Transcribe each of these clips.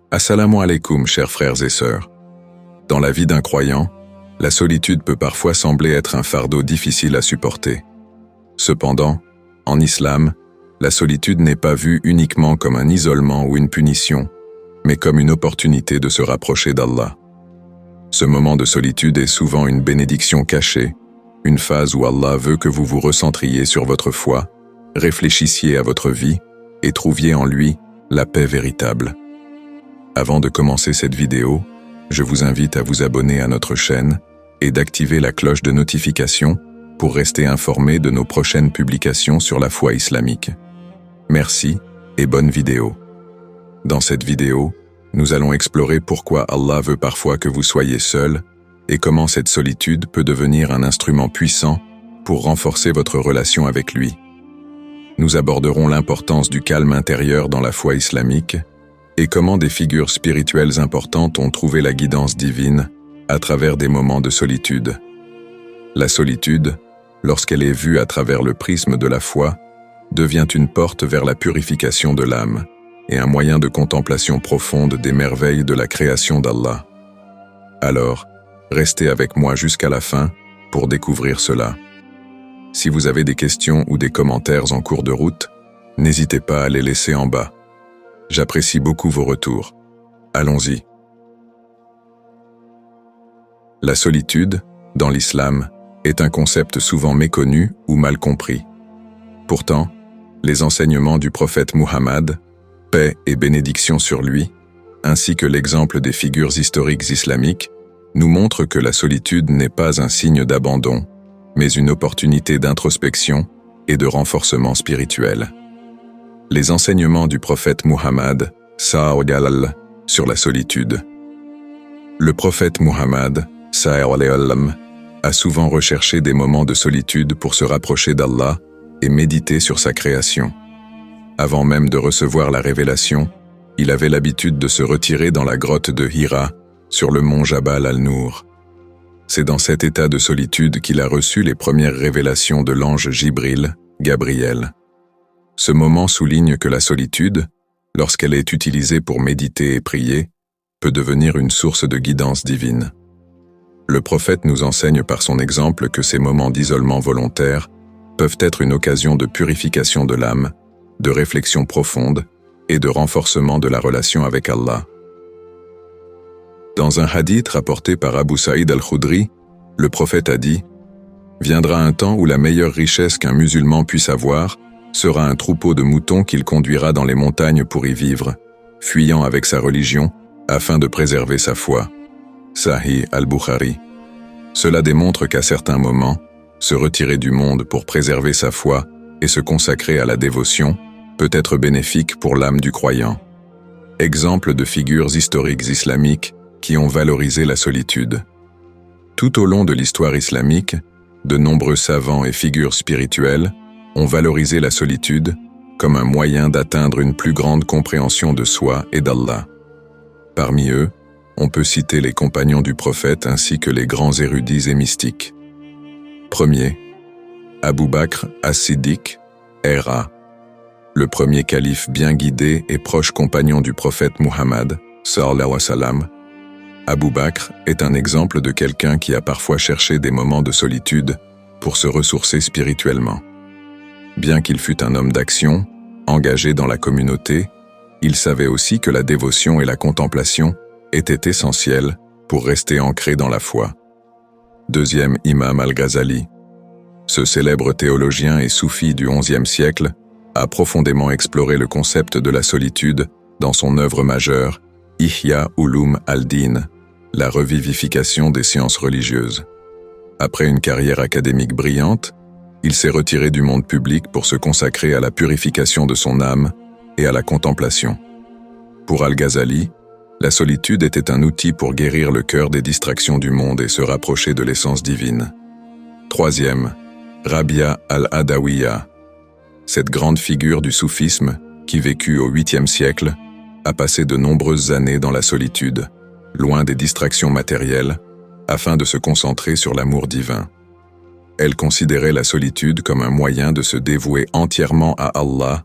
Assalamu alaikum, chers frères et sœurs. Dans la vie d'un croyant, la solitude peut parfois sembler être un fardeau difficile à supporter. Cependant, en islam, la solitude n'est pas vue uniquement comme un isolement ou une punition, mais comme une opportunité de se rapprocher d'Allah. Ce moment de solitude est souvent une bénédiction cachée, une phase où Allah veut que vous vous recentriez sur votre foi, réfléchissiez à votre vie et trouviez en lui la paix véritable. Avant de commencer cette vidéo, je vous invite à vous abonner à notre chaîne et d'activer la cloche de notification pour rester informé de nos prochaines publications sur la foi islamique. Merci et bonne vidéo. Dans cette vidéo, nous allons explorer pourquoi Allah veut parfois que vous soyez seul et comment cette solitude peut devenir un instrument puissant pour renforcer votre relation avec lui. Nous aborderons l'importance du calme intérieur dans la foi islamique et comment des figures spirituelles importantes ont trouvé la guidance divine à travers des moments de solitude. La solitude, lorsqu'elle est vue à travers le prisme de la foi, devient une porte vers la purification de l'âme et un moyen de contemplation profonde des merveilles de la création d'Allah. Alors, restez avec moi jusqu'à la fin pour découvrir cela. Si vous avez des questions ou des commentaires en cours de route, n'hésitez pas à les laisser en bas. J'apprécie beaucoup vos retours. Allons-y. La solitude, dans l'islam, est un concept souvent méconnu ou mal compris. Pourtant, les enseignements du prophète Muhammad, paix et bénédiction sur lui, ainsi que l'exemple des figures historiques islamiques, nous montrent que la solitude n'est pas un signe d'abandon, mais une opportunité d'introspection et de renforcement spirituel. Les enseignements du prophète Muhammad, Sallallahu sur la solitude. Le prophète Muhammad, Sallallahu, a souvent recherché des moments de solitude pour se rapprocher d'Allah et méditer sur sa création. Avant même de recevoir la révélation, il avait l'habitude de se retirer dans la grotte de Hira, sur le mont Jabal al-Nour. C'est dans cet état de solitude qu'il a reçu les premières révélations de l'ange Jibril, Gabriel. Ce moment souligne que la solitude, lorsqu'elle est utilisée pour méditer et prier, peut devenir une source de guidance divine. Le prophète nous enseigne par son exemple que ces moments d'isolement volontaire peuvent être une occasion de purification de l'âme, de réflexion profonde et de renforcement de la relation avec Allah. Dans un hadith rapporté par Abu Saïd al-Khudri, le prophète a dit « Viendra un temps où la meilleure richesse qu'un musulman puisse avoir sera un troupeau de moutons qu'il conduira dans les montagnes pour y vivre, fuyant avec sa religion afin de préserver sa foi. » Sahih al-Bukhari. Cela démontre qu'à certains moments, se retirer du monde pour préserver sa foi et se consacrer à la dévotion peut être bénéfique pour l'âme du croyant. Exemple de figures historiques islamiques qui ont valorisé la solitude. Tout au long de l'histoire islamique, de nombreux savants et figures spirituelles ont valorisé la solitude comme un moyen d'atteindre une plus grande compréhension de soi et d'Allah. Parmi eux, on peut citer les compagnons du prophète ainsi que les grands érudits et mystiques. Premier, Abu Bakr as-Siddiq, R.A. Le premier calife bien guidé et proche compagnon du prophète Muhammad, sallallahu alayhi wa sallam. Abu Bakr est un exemple de quelqu'un qui a parfois cherché des moments de solitude pour se ressourcer spirituellement. Bien qu'il fût un homme d'action, engagé dans la communauté, il savait aussi que la dévotion et la contemplation étaient essentielles pour rester ancré dans la foi. Deuxième Imam al-Ghazali. Ce célèbre théologien et soufi du XIe siècle a profondément exploré le concept de la solitude dans son œuvre majeure, Ihya Ulum al-Din, la revivification des sciences religieuses. Après une carrière académique brillante, il s'est retiré du monde public pour se consacrer à la purification de son âme et à la contemplation. Pour al-Ghazali, la solitude était un outil pour guérir le cœur des distractions du monde et se rapprocher de l'essence divine. Troisième, Rabia al-Adawiya. Cette grande figure du soufisme, qui vécut au 8e siècle, a passé de nombreuses années dans la solitude, loin des distractions matérielles, afin de se concentrer sur l'amour divin. Elle considérait la solitude comme un moyen de se dévouer entièrement à Allah,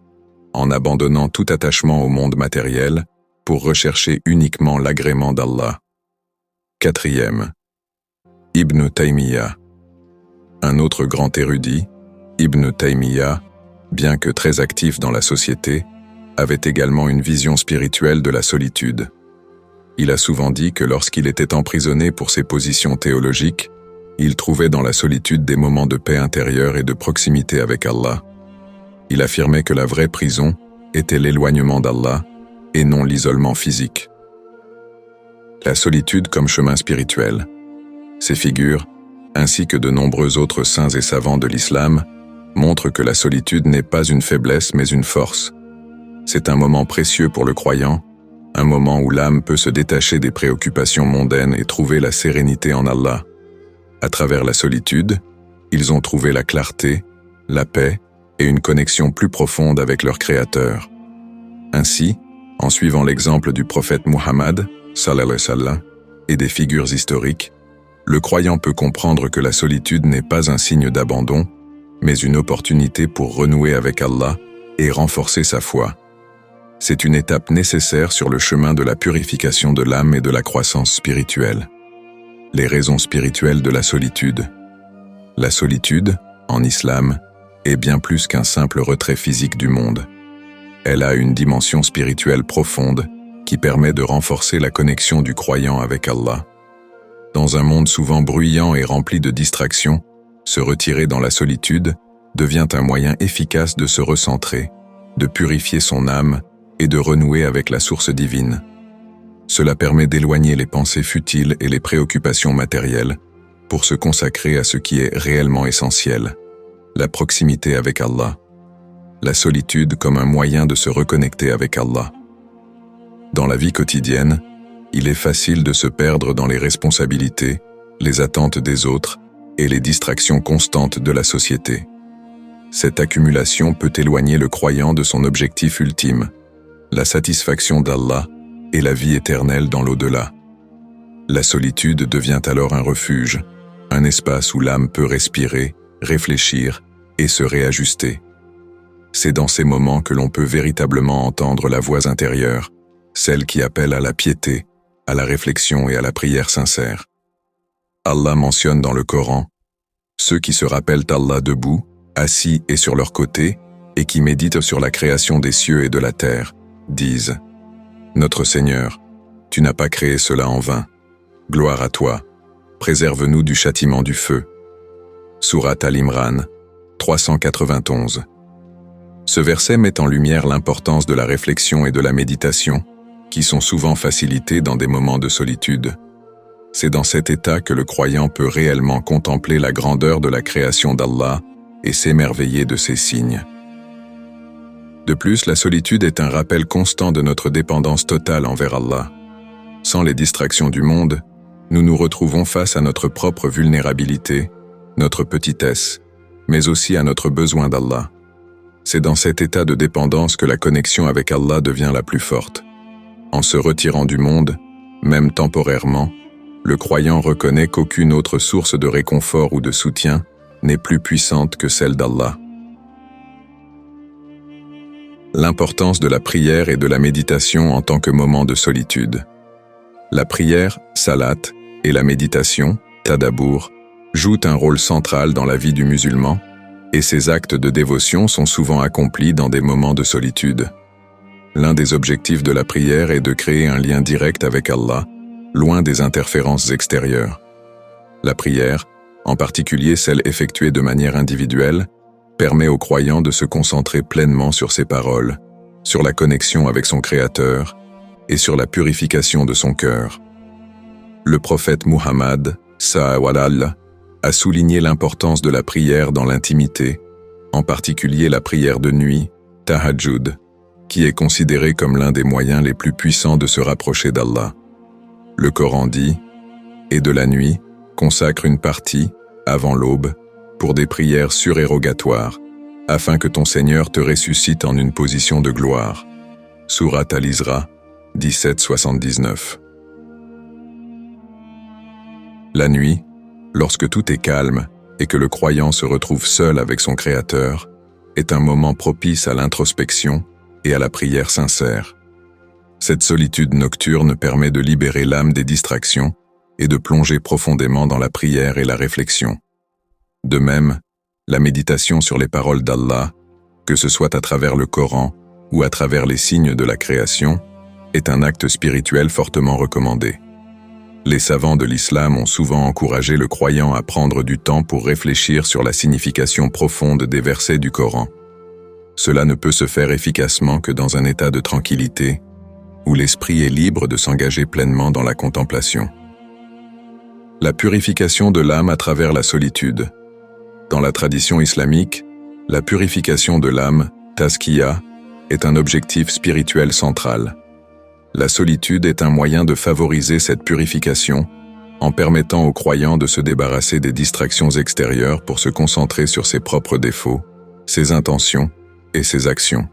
en abandonnant tout attachement au monde matériel pour rechercher uniquement l'agrément d'Allah. 4e. Ibn Taymiyyah. Un autre grand érudit, Ibn Taymiyyah, bien que très actif dans la société, avait également une vision spirituelle de la solitude. Il a souvent dit que lorsqu'il était emprisonné pour ses positions théologiques, il trouvait dans la solitude des moments de paix intérieure et de proximité avec Allah. Il affirmait que la vraie prison était l'éloignement d'Allah et non l'isolement physique. La solitude comme chemin spirituel. Ces figures, ainsi que de nombreux autres saints et savants de l'islam, montrent que la solitude n'est pas une faiblesse mais une force. C'est un moment précieux pour le croyant, un moment où l'âme peut se détacher des préoccupations mondaines et trouver la sérénité en Allah. À travers la solitude, ils ont trouvé la clarté, la paix et une connexion plus profonde avec leur Créateur. Ainsi, en suivant l'exemple du prophète Muhammad, sallallahu alayhi wa sallam, et des figures historiques, le croyant peut comprendre que la solitude n'est pas un signe d'abandon, mais une opportunité pour renouer avec Allah et renforcer sa foi. C'est une étape nécessaire sur le chemin de la purification de l'âme et de la croissance spirituelle. Les raisons spirituelles de la solitude. La solitude, en islam, est bien plus qu'un simple retrait physique du monde. Elle a une dimension spirituelle profonde qui permet de renforcer la connexion du croyant avec Allah. Dans un monde souvent bruyant et rempli de distractions, se retirer dans la solitude devient un moyen efficace de se recentrer, de purifier son âme et de renouer avec la source divine. Cela permet d'éloigner les pensées futiles et les préoccupations matérielles pour se consacrer à ce qui est réellement essentiel, la proximité avec Allah. La solitude comme un moyen de se reconnecter avec Allah. Dans la vie quotidienne, il est facile de se perdre dans les responsabilités, les attentes des autres et les distractions constantes de la société. Cette accumulation peut éloigner le croyant de son objectif ultime, la satisfaction d'Allah et la vie éternelle dans l'au-delà. La solitude devient alors un refuge, un espace où l'âme peut respirer, réfléchir et se réajuster. C'est dans ces moments que l'on peut véritablement entendre la voix intérieure, celle qui appelle à la piété, à la réflexion et à la prière sincère. Allah mentionne dans le Coran « Ceux qui se rappellent Allah debout, assis et sur leur côté, et qui méditent sur la création des cieux et de la terre, disent « Notre Seigneur, tu n'as pas créé cela en vain. Gloire à toi, préserve-nous du châtiment du feu. » Sourate Al-Imran, 391. Ce verset met en lumière l'importance de la réflexion et de la méditation, qui sont souvent facilitées dans des moments de solitude. C'est dans cet état que le croyant peut réellement contempler la grandeur de la création d'Allah et s'émerveiller de ses signes. De plus, la solitude est un rappel constant de notre dépendance totale envers Allah. Sans les distractions du monde, nous nous retrouvons face à notre propre vulnérabilité, notre petitesse, mais aussi à notre besoin d'Allah. C'est dans cet état de dépendance que la connexion avec Allah devient la plus forte. En se retirant du monde, même temporairement, le croyant reconnaît qu'aucune autre source de réconfort ou de soutien n'est plus puissante que celle d'Allah. L'importance de la prière et de la méditation en tant que moment de solitude. La prière, salat, et la méditation, tadabour, jouent un rôle central dans la vie du musulman, et ces actes de dévotion sont souvent accomplis dans des moments de solitude. L'un des objectifs de la prière est de créer un lien direct avec Allah, loin des interférences extérieures. La prière, en particulier celle effectuée de manière individuelle, permet au croyant de se concentrer pleinement sur ses paroles, sur la connexion avec son Créateur et sur la purification de son cœur. Le prophète Muhammad, sallallahu, a souligné l'importance de la prière dans l'intimité, en particulier la prière de nuit, tahajjud, qui est considérée comme l'un des moyens les plus puissants de se rapprocher d'Allah. Le Coran dit « Et de la nuit, consacre une partie, avant l'aube, pour des prières surérogatoires, afin que ton Seigneur te ressuscite en une position de gloire. » Sourate Al-Isra, 17-79. La nuit, lorsque tout est calme et que le croyant se retrouve seul avec son Créateur, est un moment propice à l'introspection et à la prière sincère. Cette solitude nocturne permet de libérer l'âme des distractions et de plonger profondément dans la prière et la réflexion. De même, la méditation sur les paroles d'Allah, que ce soit à travers le Coran ou à travers les signes de la création, est un acte spirituel fortement recommandé. Les savants de l'islam ont souvent encouragé le croyant à prendre du temps pour réfléchir sur la signification profonde des versets du Coran. Cela ne peut se faire efficacement que dans un état de tranquillité, où l'esprit est libre de s'engager pleinement dans la contemplation. La purification de l'âme à travers la solitude. Dans la tradition islamique, la purification de l'âme, tazkiya, est un objectif spirituel central. La solitude est un moyen de favoriser cette purification en permettant aux croyants de se débarrasser des distractions extérieures pour se concentrer sur ses propres défauts, ses intentions et ses actions.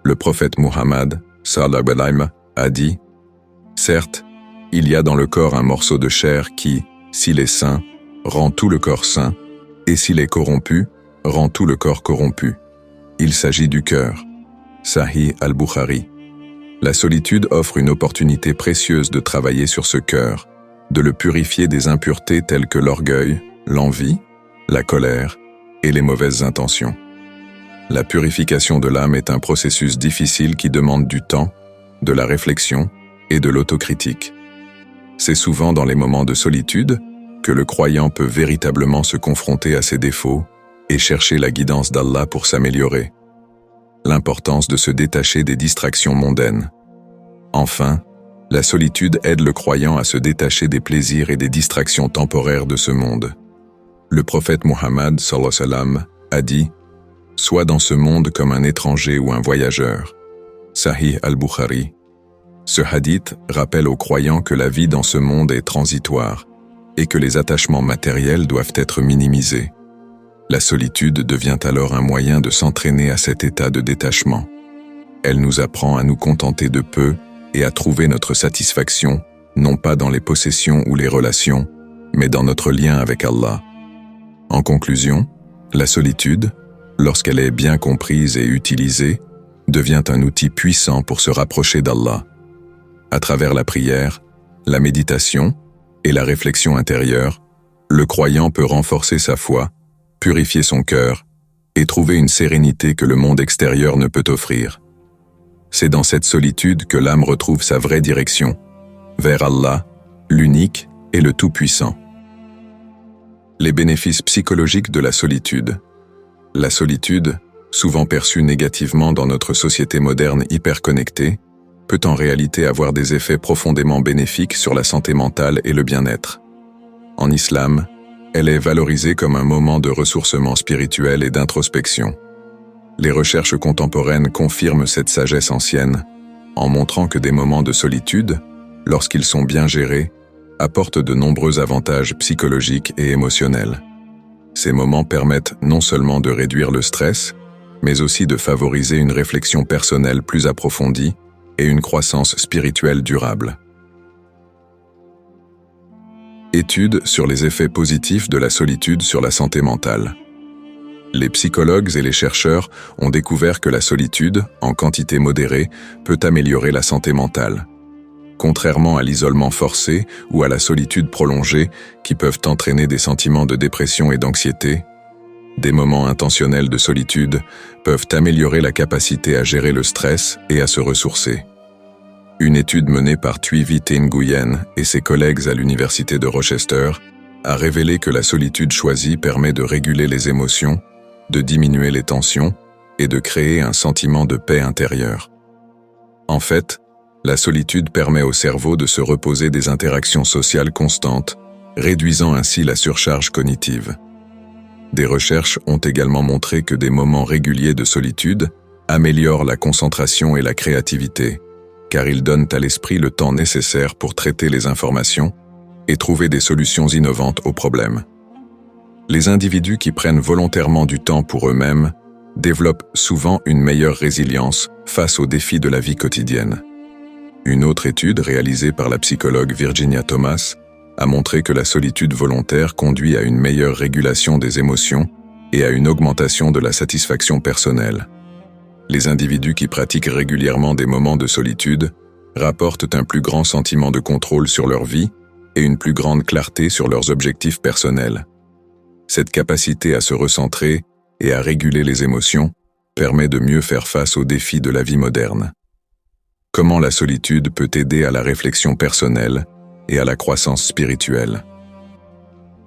Le prophète Muhammad, sallallahu alayhi wa sallam, a dit « Certes, il y a dans le corps un morceau de chair qui, s'il est sain, rend tout le corps sain, et s'il est corrompu, rend tout le corps corrompu. Il s'agit du cœur. » Sahih al-Bukhari. La solitude offre une opportunité précieuse de travailler sur ce cœur, de le purifier des impuretés telles que l'orgueil, l'envie, la colère et les mauvaises intentions. La purification de l'âme est un processus difficile qui demande du temps, de la réflexion et de l'autocritique. C'est souvent dans les moments de solitude que le croyant peut véritablement se confronter à ses défauts et chercher la guidance d'Allah pour s'améliorer. L'importance de se détacher des distractions mondaines. Enfin, la solitude aide le croyant à se détacher des plaisirs et des distractions temporaires de ce monde. Le prophète Muhammad sallallahu alayhi wa sallam a dit « Sois dans ce monde comme un étranger ou un voyageur » Sahih al-Bukhari. Ce hadith rappelle aux croyants que la vie dans ce monde est transitoire et que les attachements matériels doivent être minimisés. La solitude devient alors un moyen de s'entraîner à cet état de détachement. Elle nous apprend à nous contenter de peu et à trouver notre satisfaction, non pas dans les possessions ou les relations, mais dans notre lien avec Allah. En conclusion, la solitude, lorsqu'elle est bien comprise et utilisée, devient un outil puissant pour se rapprocher d'Allah. À travers la prière, la méditation et la réflexion intérieure, le croyant peut renforcer sa foi, purifier son cœur et trouver une sérénité que le monde extérieur ne peut offrir. C'est dans cette solitude que l'âme retrouve sa vraie direction, vers Allah, l'unique et le Tout-Puissant. Les bénéfices psychologiques de la solitude. La solitude, souvent perçue négativement dans notre société moderne hyperconnectée, peut en réalité avoir des effets profondément bénéfiques sur la santé mentale et le bien-être. En islam, elle est valorisée comme un moment de ressourcement spirituel et d'introspection. Les recherches contemporaines confirment cette sagesse ancienne, en montrant que des moments de solitude, lorsqu'ils sont bien gérés, apportent de nombreux avantages psychologiques et émotionnels. Ces moments permettent non seulement de réduire le stress, mais aussi de favoriser une réflexion personnelle plus approfondie et une croissance spirituelle durable. Études sur les effets positifs de la solitude sur la santé mentale. Les psychologues et les chercheurs ont découvert que la solitude, en quantité modérée, peut améliorer la santé mentale. Contrairement à l'isolement forcé ou à la solitude prolongée, qui peuvent entraîner des sentiments de dépression et d'anxiété, des moments intentionnels de solitude peuvent améliorer la capacité à gérer le stress et à se ressourcer. Une étude menée par Thuy Nguyen et ses collègues à l'université de Rochester a révélé que la solitude choisie permet de réguler les émotions, de diminuer les tensions et de créer un sentiment de paix intérieure. En fait, la solitude permet au cerveau de se reposer des interactions sociales constantes, réduisant ainsi la surcharge cognitive. Des recherches ont également montré que des moments réguliers de solitude améliorent la concentration et la créativité, car ils donnent à l'esprit le temps nécessaire pour traiter les informations et trouver des solutions innovantes aux problèmes. Les individus qui prennent volontairement du temps pour eux-mêmes développent souvent une meilleure résilience face aux défis de la vie quotidienne. Une autre étude réalisée par la psychologue Virginia Thomas a montré que la solitude volontaire conduit à une meilleure régulation des émotions et à une augmentation de la satisfaction personnelle. Les individus qui pratiquent régulièrement des moments de solitude rapportent un plus grand sentiment de contrôle sur leur vie et une plus grande clarté sur leurs objectifs personnels. Cette capacité à se recentrer et à réguler les émotions permet de mieux faire face aux défis de la vie moderne. Comment la solitude peut aider à la réflexion personnelle et à la croissance spirituelle?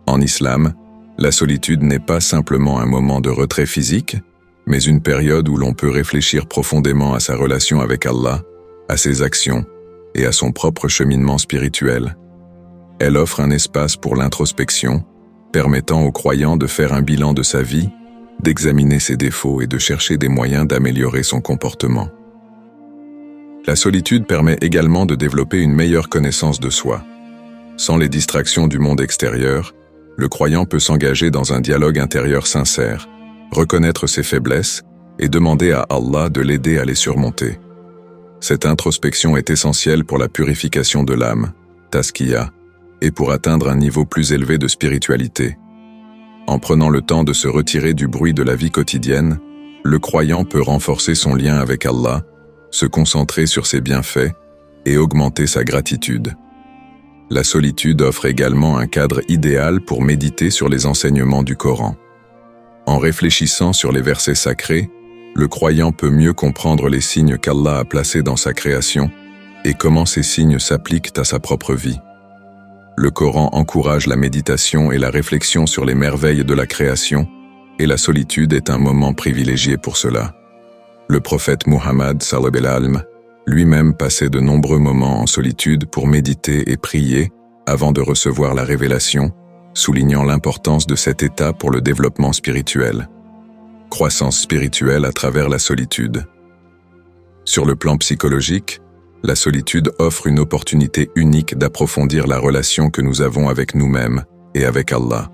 En islam, la solitude n'est pas simplement un moment de retrait physique, mais une période où l'on peut réfléchir profondément à sa relation avec Allah, à ses actions et à son propre cheminement spirituel. Elle offre un espace pour l'introspection, permettant aux croyants de faire un bilan de sa vie, d'examiner ses défauts et de chercher des moyens d'améliorer son comportement. La solitude permet également de développer une meilleure connaissance de soi. Sans les distractions du monde extérieur, le croyant peut s'engager dans un dialogue intérieur sincère, reconnaître ses faiblesses et demander à Allah de l'aider à les surmonter. Cette introspection est essentielle pour la purification de l'âme, tazkiya, et pour atteindre un niveau plus élevé de spiritualité. En prenant le temps de se retirer du bruit de la vie quotidienne, le croyant peut renforcer son lien avec Allah, se concentrer sur ses bienfaits et augmenter sa gratitude. La solitude offre également un cadre idéal pour méditer sur les enseignements du Coran. En réfléchissant sur les versets sacrés, le croyant peut mieux comprendre les signes qu'Allah a placés dans sa création et comment ces signes s'appliquent à sa propre vie. Le Coran encourage la méditation et la réflexion sur les merveilles de la création, et la solitude est un moment privilégié pour cela. Le prophète Muhammad sallallahu alayhi wa sallam lui-même passait de nombreux moments en solitude pour méditer et prier avant de recevoir la révélation, soulignant l'importance de cet état pour le développement spirituel. Croissance spirituelle à travers la solitude. Sur le plan psychologique, la solitude offre une opportunité unique d'approfondir la relation que nous avons avec nous-mêmes et avec Allah.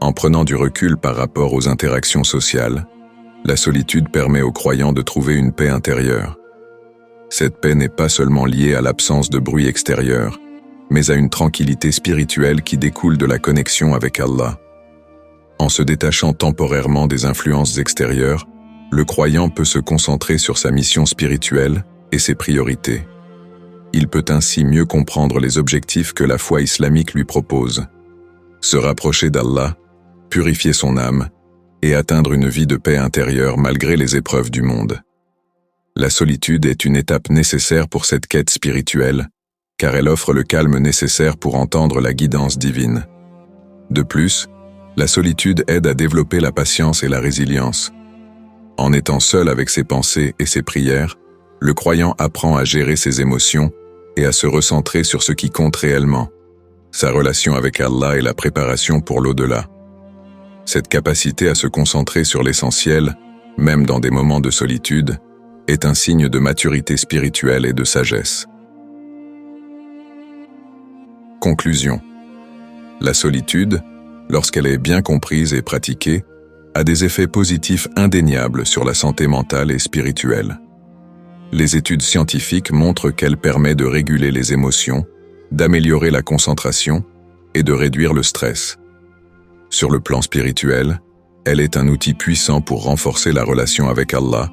En prenant du recul par rapport aux interactions sociales, la solitude permet aux croyants de trouver une paix intérieure. Cette paix n'est pas seulement liée à l'absence de bruit extérieur, mais à une tranquillité spirituelle qui découle de la connexion avec Allah. En se détachant temporairement des influences extérieures, le croyant peut se concentrer sur sa mission spirituelle et ses priorités. Il peut ainsi mieux comprendre les objectifs que la foi islamique lui propose. Se rapprocher d'Allah, purifier son âme et atteindre une vie de paix intérieure malgré les épreuves du monde. La solitude est une étape nécessaire pour cette quête spirituelle, car elle offre le calme nécessaire pour entendre la guidance divine. De plus, la solitude aide à développer la patience et la résilience. En étant seul avec ses pensées et ses prières, le croyant apprend à gérer ses émotions et à se recentrer sur ce qui compte réellement, sa relation avec Allah et la préparation pour l'au-delà. Cette capacité à se concentrer sur l'essentiel, même dans des moments de solitude, est un signe de maturité spirituelle et de sagesse. Conclusion. La solitude, lorsqu'elle est bien comprise et pratiquée, a des effets positifs indéniables sur la santé mentale et spirituelle. Les études scientifiques montrent qu'elle permet de réguler les émotions, d'améliorer la concentration et de réduire le stress. Sur le plan spirituel, elle est un outil puissant pour renforcer la relation avec Allah,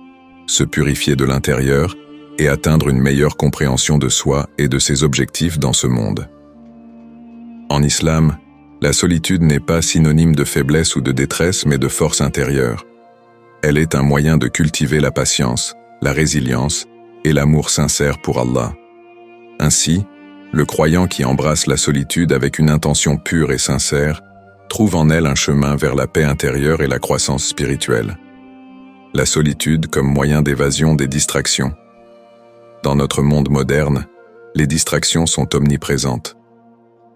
se purifier de l'intérieur et atteindre une meilleure compréhension de soi et de ses objectifs dans ce monde. En islam, la solitude n'est pas synonyme de faiblesse ou de détresse, mais de force intérieure. Elle est un moyen de cultiver la patience, la résilience et l'amour sincère pour Allah. Ainsi, le croyant qui embrasse la solitude avec une intention pure et sincère trouve en elle un chemin vers la paix intérieure et la croissance spirituelle. La solitude comme moyen d'évasion des distractions. Dans notre monde moderne, les distractions sont omniprésentes.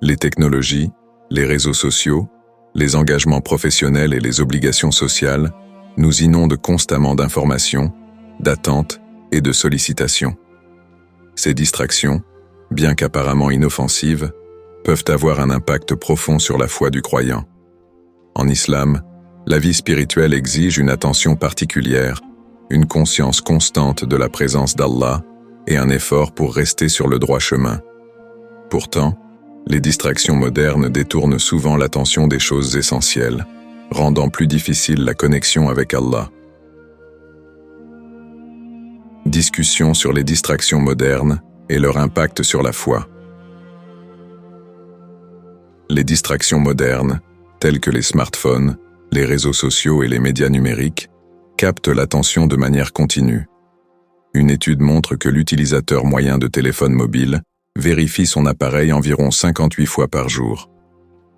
Les technologies, les réseaux sociaux, les engagements professionnels et les obligations sociales nous inondent constamment d'informations, d'attentes et de sollicitations. Ces distractions, bien qu'apparemment inoffensives, peuvent avoir un impact profond sur la foi du croyant. En islam, la vie spirituelle exige une attention particulière, une conscience constante de la présence d'Allah et un effort pour rester sur le droit chemin. Pourtant, les distractions modernes détournent souvent l'attention des choses essentielles, rendant plus difficile la connexion avec Allah. Discussion sur les distractions modernes et leur impact sur la foi. Les distractions modernes, telles que les smartphones, les réseaux sociaux et les médias numériques, captent l'attention de manière continue. Une étude montre que l'utilisateur moyen de téléphone mobile vérifie son appareil environ 58 fois par jour.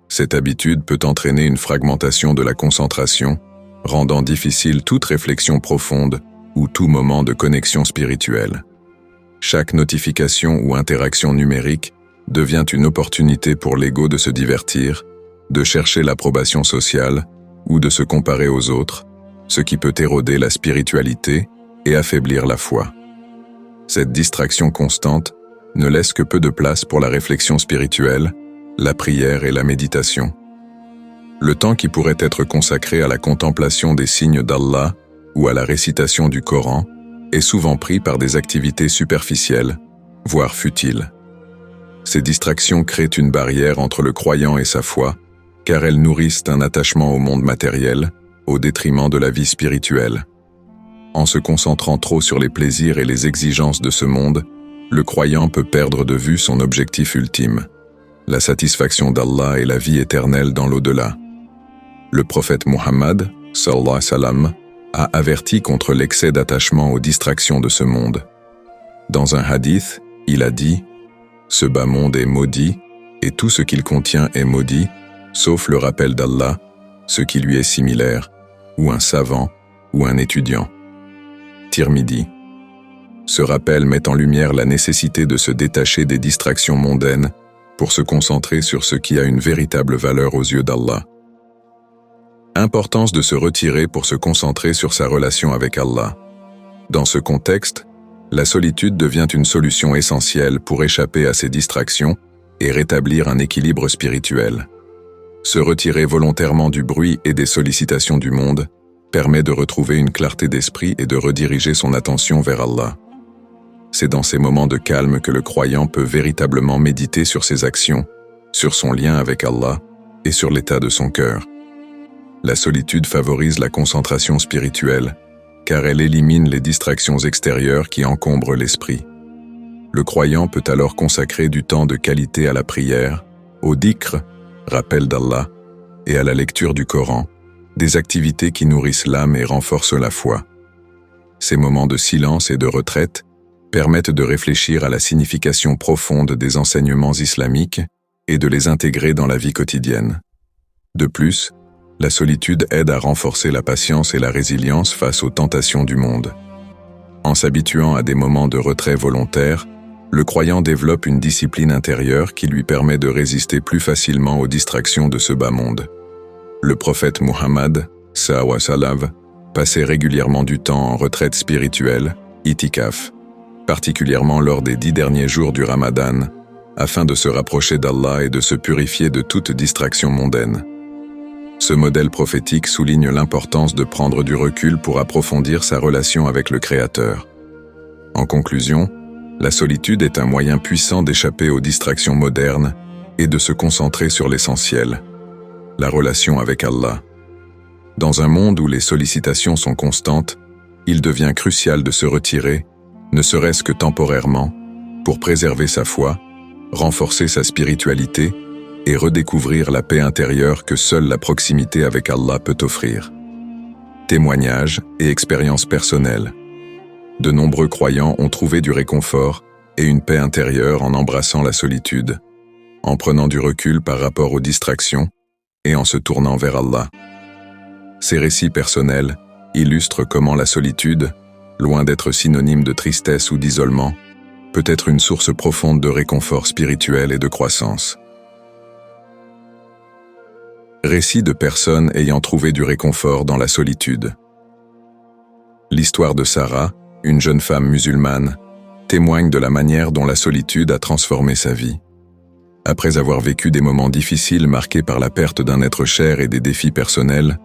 Cette habitude peut entraîner une fragmentation de la concentration, rendant difficile toute réflexion profonde ou tout moment de connexion spirituelle. Chaque notification ou interaction numérique devient une opportunité pour l'ego de se divertir, de chercher l'approbation sociale ou de se comparer aux autres, ce qui peut éroder la spiritualité et affaiblir la foi. Cette distraction constante ne laisse que peu de place pour la réflexion spirituelle, la prière et la méditation. Le temps qui pourrait être consacré à la contemplation des signes d'Allah ou à la récitation du Coran est souvent pris par des activités superficielles, voire futiles. Ces distractions créent une barrière entre le croyant et sa foi, car elles nourrissent un attachement au monde matériel, au détriment de la vie spirituelle. En se concentrant trop sur les plaisirs et les exigences de ce monde, le croyant peut perdre de vue son objectif ultime, la satisfaction d'Allah et la vie éternelle dans l'au-delà. Le prophète Muhammad, sallallahu alayhi wa sallam, a averti contre l'excès d'attachement aux distractions de ce monde. Dans un hadith, il a dit « Ce bas monde est maudit, et tout ce qu'il contient est maudit, sauf le rappel d'Allah, ce qui lui est similaire, ou un savant, ou un étudiant. » Tirmidhi. Ce rappel met en lumière la nécessité de se détacher des distractions mondaines pour se concentrer sur ce qui a une véritable valeur aux yeux d'Allah. Importance de se retirer pour se concentrer sur sa relation avec Allah. Dans ce contexte, la solitude devient une solution essentielle pour échapper à ces distractions et rétablir un équilibre spirituel. Se retirer volontairement du bruit et des sollicitations du monde permet de retrouver une clarté d'esprit et de rediriger son attention vers Allah. C'est dans ces moments de calme que le croyant peut véritablement méditer sur ses actions, sur son lien avec Allah et sur l'état de son cœur. La solitude favorise la concentration spirituelle, car elle élimine les distractions extérieures qui encombrent l'esprit. Le croyant peut alors consacrer du temps de qualité à la prière, au dhikr, rappel d'Allah, et à la lecture du Coran, des activités qui nourrissent l'âme et renforcent la foi. Ces moments de silence et de retraite permettent de réfléchir à la signification profonde des enseignements islamiques et de les intégrer dans la vie quotidienne. De plus, la solitude aide à renforcer la patience et la résilience face aux tentations du monde. En s'habituant à des moments de retrait volontaire, le croyant développe une discipline intérieure qui lui permet de résister plus facilement aux distractions de ce bas monde. Le prophète Muhammad, sallallahu alayhi wa sallam, passait régulièrement du temps en retraite spirituelle, itikaf, particulièrement lors des 10 derniers jours du Ramadan, afin de se rapprocher d'Allah et de se purifier de toute distraction mondaine. Ce modèle prophétique souligne l'importance de prendre du recul pour approfondir sa relation avec le Créateur. En conclusion, la solitude est un moyen puissant d'échapper aux distractions modernes et de se concentrer sur l'essentiel, la relation avec Allah. Dans un monde où les sollicitations sont constantes, il devient crucial de se retirer, ne serait-ce que temporairement, pour préserver sa foi, renforcer sa spiritualité et redécouvrir la paix intérieure que seule la proximité avec Allah peut offrir. Témoignages et expériences personnelles. De nombreux croyants ont trouvé du réconfort et une paix intérieure en embrassant la solitude, en prenant du recul par rapport aux distractions et en se tournant vers Allah. Ces récits personnels illustrent comment la solitude, loin d'être synonyme de tristesse ou d'isolement, peut être une source profonde de réconfort spirituel et de croissance. Récits de personnes ayant trouvé du réconfort dans la solitude. L'histoire de Sarah, une jeune femme musulmane, témoigne de la manière dont la solitude a transformé sa vie. Après avoir vécu des moments difficiles marqués par la perte d'un être cher et des défis personnels,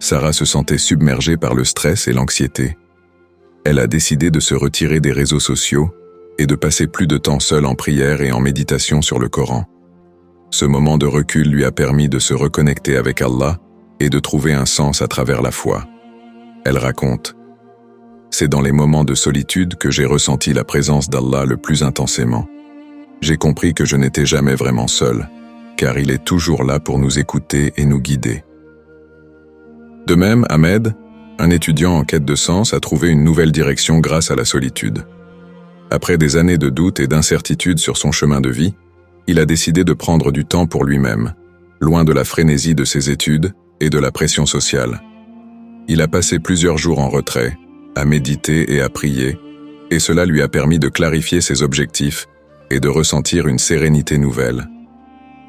Sarah se sentait submergée par le stress et l'anxiété. Elle a décidé de se retirer des réseaux sociaux et de passer plus de temps seule en prière et en méditation sur le Coran. Ce moment de recul lui a permis de se reconnecter avec Allah et de trouver un sens à travers la foi. Elle raconte : C'est dans les moments de solitude que j'ai ressenti la présence d'Allah le plus intensément. J'ai compris que je n'étais jamais vraiment seul, car il est toujours là pour nous écouter et nous guider. De même, Ahmed, un étudiant en quête de sens, a trouvé une nouvelle direction grâce à la solitude. Après des années de doute et d'incertitude sur son chemin de vie, il a décidé de prendre du temps pour lui-même, loin de la frénésie de ses études et de la pression sociale. Il a passé plusieurs jours en retrait, à méditer et à prier, et cela lui a permis de clarifier ses objectifs et de ressentir une sérénité nouvelle.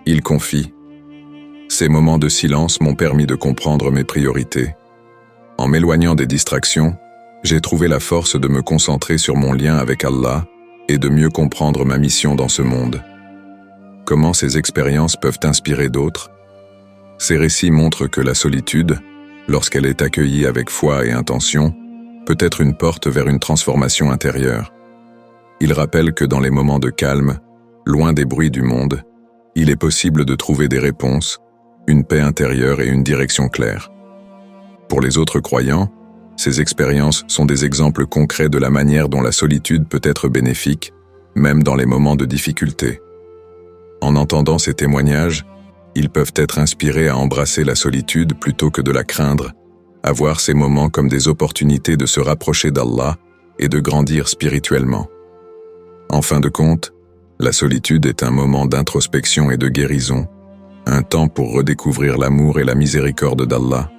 Il confie : « Ces moments de silence m'ont permis de comprendre mes priorités. En m'éloignant des distractions, j'ai trouvé la force de me concentrer sur mon lien avec Allah et de mieux comprendre ma mission dans ce monde. » Comment ces expériences peuvent inspirer d'autres ? Ces récits montrent que la solitude, lorsqu'elle est accueillie avec foi et intention, peut être une porte vers une transformation intérieure. Il rappelle que dans les moments de calme, loin des bruits du monde, il est possible de trouver des réponses, une paix intérieure et une direction claire. Pour les autres croyants, ces expériences sont des exemples concrets de la manière dont la solitude peut être bénéfique, même dans les moments de difficulté. En entendant ces témoignages, ils peuvent être inspirés à embrasser la solitude plutôt que de la craindre, à voir ces moments comme des opportunités de se rapprocher d'Allah et de grandir spirituellement. En fin de compte, la solitude est un moment d'introspection et de guérison, un temps pour redécouvrir l'amour et la miséricorde d'Allah.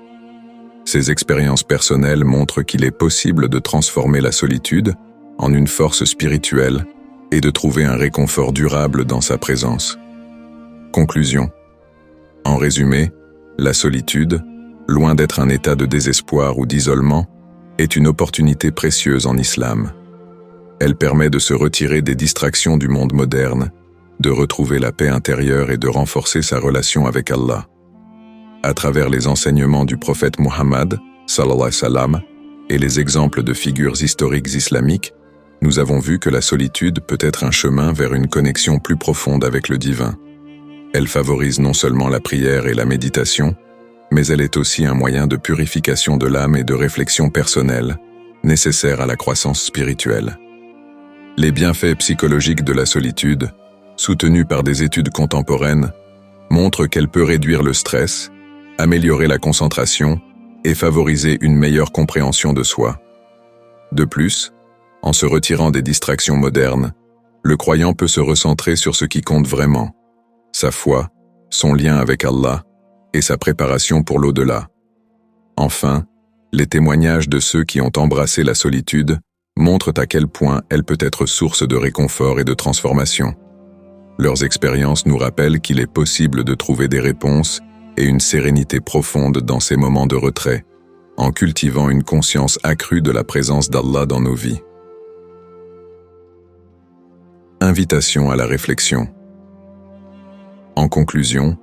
Ces expériences personnelles montrent qu'il est possible de transformer la solitude en une force spirituelle et de trouver un réconfort durable dans sa présence. Conclusion. En résumé, la solitude, loin d'être un état de désespoir ou d'isolement, est une opportunité précieuse en islam. Elle permet de se retirer des distractions du monde moderne, de retrouver la paix intérieure et de renforcer sa relation avec Allah. À travers les enseignements du prophète Muhammad, sallallahu alayhi wa sallam, et les exemples de figures historiques islamiques, nous avons vu que la solitude peut être un chemin vers une connexion plus profonde avec le divin. Elle favorise non seulement la prière et la méditation, mais elle est aussi un moyen de purification de l'âme et de réflexion personnelle, nécessaire à la croissance spirituelle. Les bienfaits psychologiques de la solitude, soutenus par des études contemporaines, montrent qu'elle peut réduire le stress, améliorer la concentration et favoriser une meilleure compréhension de soi. De plus, en se retirant des distractions modernes, le croyant peut se recentrer sur ce qui compte vraiment, sa foi, son lien avec Allah et sa préparation pour l'au-delà. Enfin, les témoignages de ceux qui ont embrassé la solitude montrent à quel point elle peut être source de réconfort et de transformation. Leurs expériences nous rappellent qu'il est possible de trouver des réponses et une sérénité profonde dans ces moments de retrait, en cultivant une conscience accrue de la présence d'Allah dans nos vies. Invitation à la réflexion. En conclusion,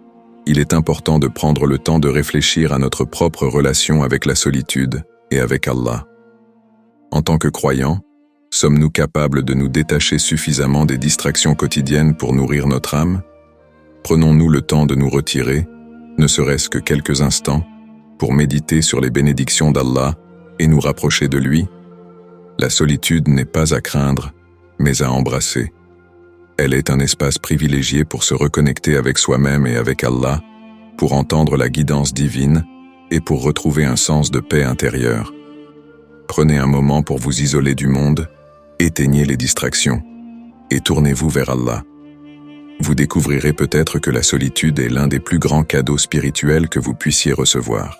il est important de prendre le temps de réfléchir à notre propre relation avec la solitude et avec Allah. En tant que croyants, sommes-nous capables de nous détacher suffisamment des distractions quotidiennes pour nourrir notre âme ? Prenons-nous le temps de nous retirer, ne serait-ce que quelques instants, pour méditer sur les bénédictions d'Allah et nous rapprocher de lui ? La solitude n'est pas à craindre, mais à embrasser. Elle est un espace privilégié pour se reconnecter avec soi-même et avec Allah, pour entendre la guidance divine et pour retrouver un sens de paix intérieure. Prenez un moment pour vous isoler du monde, éteignez les distractions et tournez-vous vers Allah. Vous découvrirez peut-être que la solitude est l'un des plus grands cadeaux spirituels que vous puissiez recevoir.